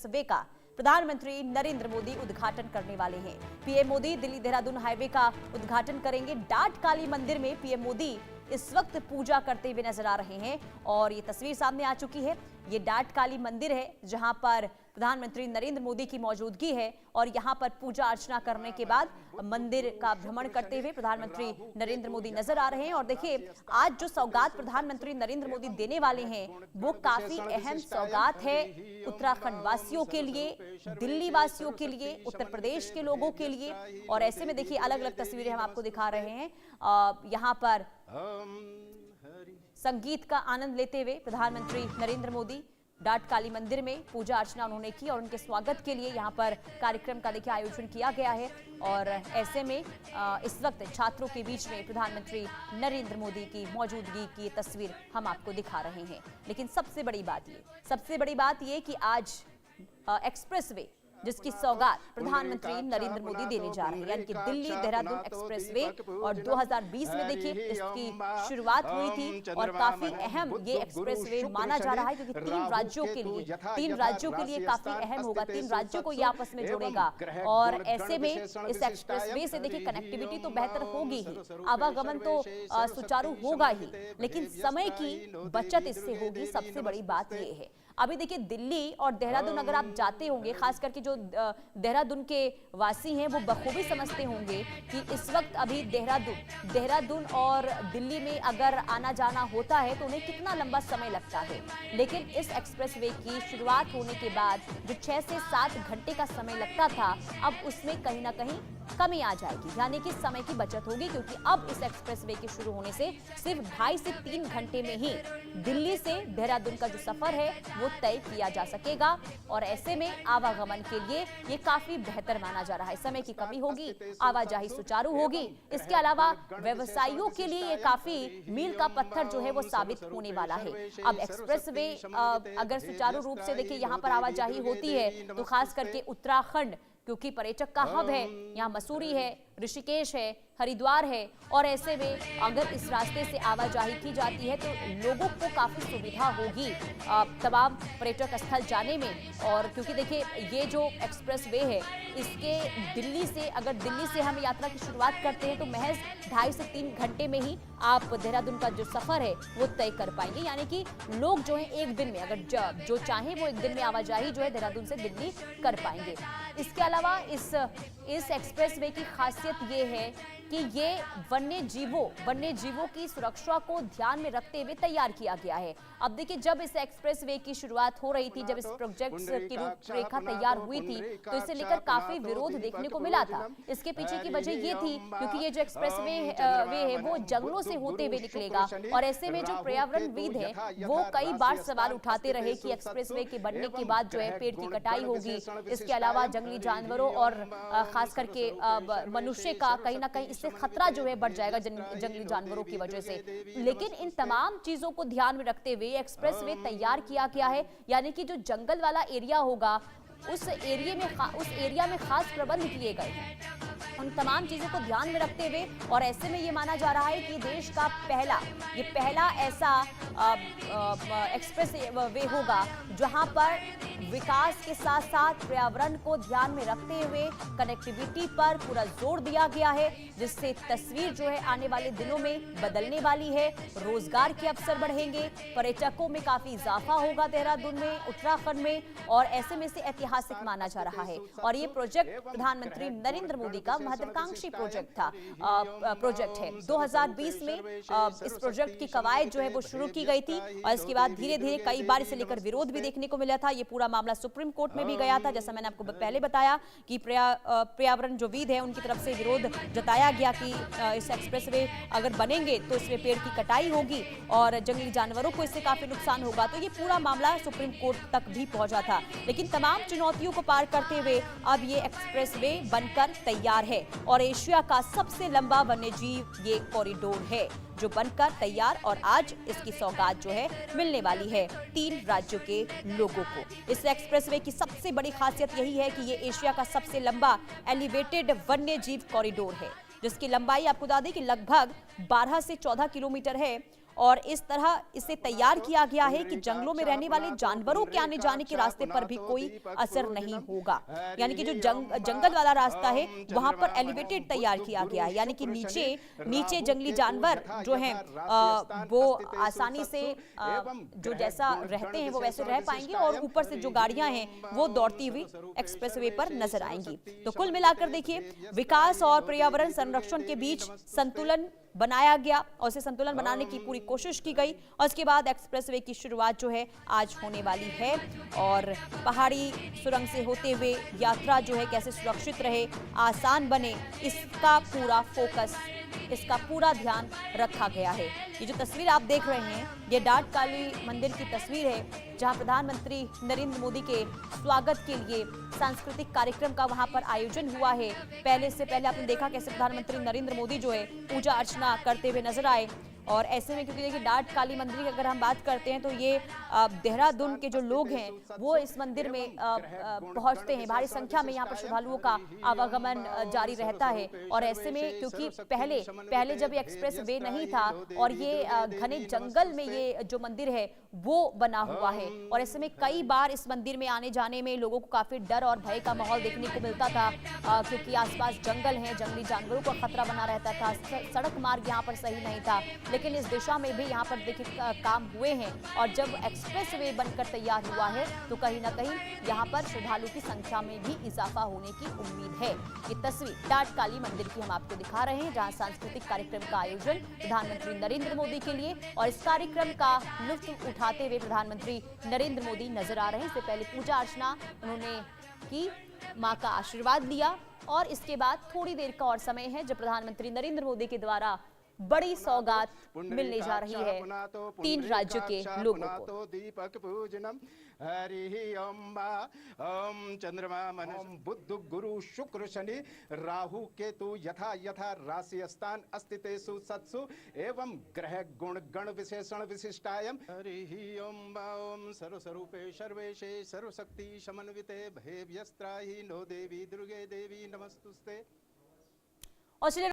Expressway का प्रधानमंत्री नरेंद्र मोदी उद्घाटन करने वाले हैं। पीएम मोदी दिल्ली देहरादून हाईवे का उद्घाटन करेंगे। डाट काली मंदिर में पीएम मोदी इस वक्त पूजा करते हुए नजर आ रहे हैं और ये तस्वीर सामने आ चुकी है। ये डाट काली मंदिर है जहां पर प्रधानमंत्री नरेंद्र मोदी की मौजूदगी है और यहां पर पूजा अर्चना करने के बाद मंदिर का भ्रमण करते हुए प्रधानमंत्री नरेंद्र मोदी नजर आ रहे हैं। और देखिए, आज जो सौगात प्रधानमंत्री नरेंद्र मोदी देने वाले हैं वो काफी अहम सौगात है उत्तराखंड वासियों के लिए, दिल्ली वासियों के लिए, उत्तर प्रदेश के लोगों के लिए। और ऐसे में देखिए, अलग अलग तस्वीरें हम आपको दिखा रहे हैं। यहाँ पर संगीत का आनंद लेते हुए प्रधानमंत्री नरेंद्र मोदी डाट काली मंदिर में पूजा अर्चना उन्होंने की और उनके स्वागत के लिए यहाँ पर कार्यक्रम का देखिए आयोजन किया गया है। और ऐसे में इस वक्त छात्रों के बीच में प्रधानमंत्री नरेंद्र मोदी की मौजूदगी की तस्वीर हम आपको दिखा रहे हैं। लेकिन सबसे बड़ी बात ये कि आज एक्सप्रेसवे जिसकी सौगात प्रधानमंत्री नरेंद्र मोदी देने जा रहे हैं, यानी कि दिल्ली देहरादून एक्सप्रेसवे। और 2020 में देखिए इसकी शुरुआत हुई थी और काफी अहम ये एक्सप्रेसवे माना जा रहा है क्योंकि तीन राज्यों के लिए काफी अहम होगा। 3 राज्यों को ये आपस में जोड़ेगा और ऐसे में इस एक्सप्रेसवे से देखिए कनेक्टिविटी तो बेहतर होगी ही, आवागमन तो सुचारू होगा ही, लेकिन समय की बचत इससे होगी। सबसे बड़ी बात ये है। अभी देखिए, दिल्ली और देहरादून अगर आप जाते होंगे, खास करके जो देहरादून के वासी हैं वो बखूबी समझते होंगे कि इस वक्त अभी देहरादून और दिल्ली में अगर आना जाना होता है तो उन्हें कितना लंबा समय लगता है। लेकिन इस एक्सप्रेसवे की शुरुआत होने के बाद जो 6 से 7 घंटे का समय लगता था, अब उसमें कहीं ना कहीं कमी आ जाएगी, यानी कि समय की बचत होगी क्योंकि अब इस एक्सप्रेसवे के शुरू होने से सिर्फ 2.5 से 3 घंटे में ही दिल्ली से देहरादून का जो सफर है वो तय किया जा सकेगा। और ऐसे में आवागमन के लिए ये काफी बेहतर माना जा रहा है। समय की कमी होगी, आवाजाही सुचारू होगी। इसके अलावा व्यवसायियों के लिए ये काफी मील का पत्थर जो है वो साबित होने वाला है। अब एक्सप्रेसवे अगर सुचारू रूप से देखिए यहाँ पर आवाजाही होती है तो खास करके उत्तराखंड, क्योंकि पर्यटक का हब है, यहाँ मसूरी है, ऋषिकेश है, हरिद्वार है, और ऐसे में अगर इस रास्ते से आवाजाही की जाती है तो लोगों को काफ़ी सुविधा होगी तमाम पर्यटक स्थल जाने में। और क्योंकि देखिए, ये जो एक्सप्रेसवे है इसके दिल्ली से हम यात्रा की शुरुआत करते हैं तो महज 2.5 से 3 घंटे में ही आप देहरादून का जो सफ़र है वो तय कर पाएंगे। यानी कि लोग जो है एक दिन में अगर जो चाहें वो एक दिन में आवाजाही जो है देहरादून से दिल्ली कर पाएंगे। इसके अलावा इस एक्सप्रेसवे की खासियत ये है कि ये वन्य जीवों की सुरक्षा को ध्यान में रखते हुए तैयार किया गया है। अब देखिए, जब इस एक्सप्रेसवे की शुरुआत हो रही थी, जब इस प्रोजेक्ट की रूपरेखा तैयार हुई थी तो इसे लेकर काफी विरोध देखने को मिला था। इसके पीछे की वजह ये थी क्योंकि ये जो एक्सप्रेसवे है वो जंगलों से होते हुए निकलेगा और ऐसे में जो पर्यावरणविद है वो कई बार सवाल उठाते रहे कि एक्सप्रेसवे के बनने के बाद जो है पेड़ की कटाई होगी। इसके अलावा जंगली जानवरों और खास करके मनुष्य का कहीं ना कहीं इससे खतरा जो है बढ़ जाएगा जंगली जानवरों की वजह से। लेकिन इन तमाम चीजों को ध्यान में रखते हुए एक्सप्रेसवे तैयार किया गया है, यानी कि जो जंगल वाला एरिया होगा उस एरिया में खास प्रबंध किए गए हैं उन तमाम चीजों को ध्यान में रखते हुए। और ऐसे में ये माना जा रहा है कि देश का पहला ऐसा एक्सप्रेस वे होगा जहां पर विकास के साथ साथ पर्यावरण को ध्यान में रखते हुए कनेक्टिविटी पर पूरा जोर दिया गया है, जिससे तस्वीर जो है आने वाले दिनों में बदलने वाली है। रोजगार के अवसर बढ़ेंगे, पर्यटकों में काफी इजाफा होगा देहरादून में, उत्तराखंड में, और ऐसे में से ऐतिहासिक माना जा रहा है। और ये प्रोजेक्ट प्रधानमंत्री नरेंद्र मोदी का महत्वाकांक्षी प्रोजेक्ट है। 2020 में इस प्रोजेक्ट की कवायद जो है वो शुरू की गई थी और इसके बाद धीरे धीरे कई बार इसे लेकर विरोध भी देखने को मिला था। ये पूरा मामला सुप्रीम कोर्ट में भी गया था, जैसा मैंने आपको पहले बताया कि पर्यावरण जो विद है उनकी तरफ से विरोध जताया गया कि इस एक्सप्रेसवे अगर बनेंगे तो इसमें पेड़ की कटाई होगी और जंगली जानवरों को इससे काफी नुकसान होगा। तो ये पूरा मामला सुप्रीम कोर्ट तक भी पहुंचा था, लेकिन तमाम चुनौतियों को पार करते हुए अब ये एक्सप्रेसवे बनकर तैयार है और एशिया का सबसे लंबा वन्यजीव ये कॉरिडोर है जो बनकर तैयार, और आज इसकी सौगात जो है मिलने वाली है 3 राज्यों के लोगों को। इस एक्सप्रेसवे की सबसे बड़ी खासियत यही है कि ये एशिया का सबसे लंबा एलिवेटेड वन्यजीव कॉरिडोर है, जिसकी लंबाई आपको बता दें कि लगभग 12 से 14 किलोमीटर है और इस तरह इसे तैयार किया गया है कि जंगलों में रहने वाले जानवरों के आने जाने के रास्ते पर भी कोई असर नहीं होगा। यानी कि जो जंगल वाला रास्ता है वहां पर एलिवेटेड तैयार किया गया है, यानी कि नीचे जंगली जानवर जो हैं वो आसानी से जो जैसा रहते हैं वो वैसे रह पाएंगे और ऊपर से जो गाड़ियां हैं वो दौड़ती हुई एक्सप्रेसवे पर नजर आएंगी। तो कुल मिलाकर देखिए, विकास और पर्यावरण संरक्षण के बीच संतुलन बनाया गया और इसे संतुलन बनाने की पूरी कोशिश की गई और इसके बाद एक्सप्रेसवे की शुरुआत जो है आज होने वाली है। और पहाड़ी सुरंग से होते हुए यात्रा जो है कैसे सुरक्षित रहे, आसान बने, इसका पूरा फोकस, इसका पूरा ध्यान रखा गया है। ये जो तस्वीर आप देख रहे हैं ये डाट काली मंदिर की तस्वीर है, जहां प्रधानमंत्री नरेंद्र मोदी के स्वागत के लिए सांस्कृतिक कार्यक्रम का वहां पर आयोजन हुआ है। पहले आपने देखा कैसे प्रधानमंत्री नरेंद्र मोदी जो है पूजा अर्चना करते हुए नजर आए। और ऐसे में क्योंकि देखिए डाट काली मंदिर की अगर हम बात करते हैं तो ये देहरादून के जो लोग हैं वो इस मंदिर में पहुंचते हैं। भारी संख्या में यहाँ पर श्रद्धालुओं का आवागमन जारी रहता है। और ऐसे में क्योंकि पहले जब ये एक्सप्रेस वे नहीं था और ये घने जंगल में ये जो मंदिर है वो बना हुआ है, और ऐसे में कई बार इस मंदिर में आने जाने में लोगों को काफी डर और भय का माहौल देखने को मिलता था, क्योंकि आसपास जंगल है, जंगली जानवरों का खतरा बना रहता था, सड़क मार्ग यहाँ पर सही नहीं था। लेकिन इस दिशा में भी यहाँ पर देखिए काम हुए हैं और जब एक्सप्रेस वे बनकर तैयार हुआ है तो कहीं ना कहीं यहाँ पर श्रद्धालु की संख्या में भी इजाफा होने की उम्मीद है। ये तस्वीर डाट काली मंदिर की हम आपको दिखा रहे हैं, जहाँ सांस्कृतिक कार्यक्रम का आयोजन प्रधानमंत्री नरेंद्र मोदी के लिए, और इस कार्यक्रम का लुत्फ उठाते हुए प्रधानमंत्री नरेंद्र मोदी नजर आ रहे हैं। इससे पहले पूजा अर्चना उन्होंने की, मां का आशीर्वाद लिया और इसके बाद थोड़ी देर का और समय है जब प्रधानमंत्री नरेंद्र मोदी के द्वारा बड़ी सौगात मिलने जा रही है 3 राज्यों के लोगों को। दीपक पूजनम हरि ओम चंद्रमा मन बुध गुरु शुक्र शनि राहु केतु यथा यथा राशि स्थान अस्तितेषु सत्सु एवं ग्रह गुण गण विशेषण विशिष्टायम हरि ओम सर्वस्वरूपे सर्वेशे सर्वशक्ति समन्विते भय व्यस्त्राहि नो देवी दुर्गे देवी नमस्तुस्ते। और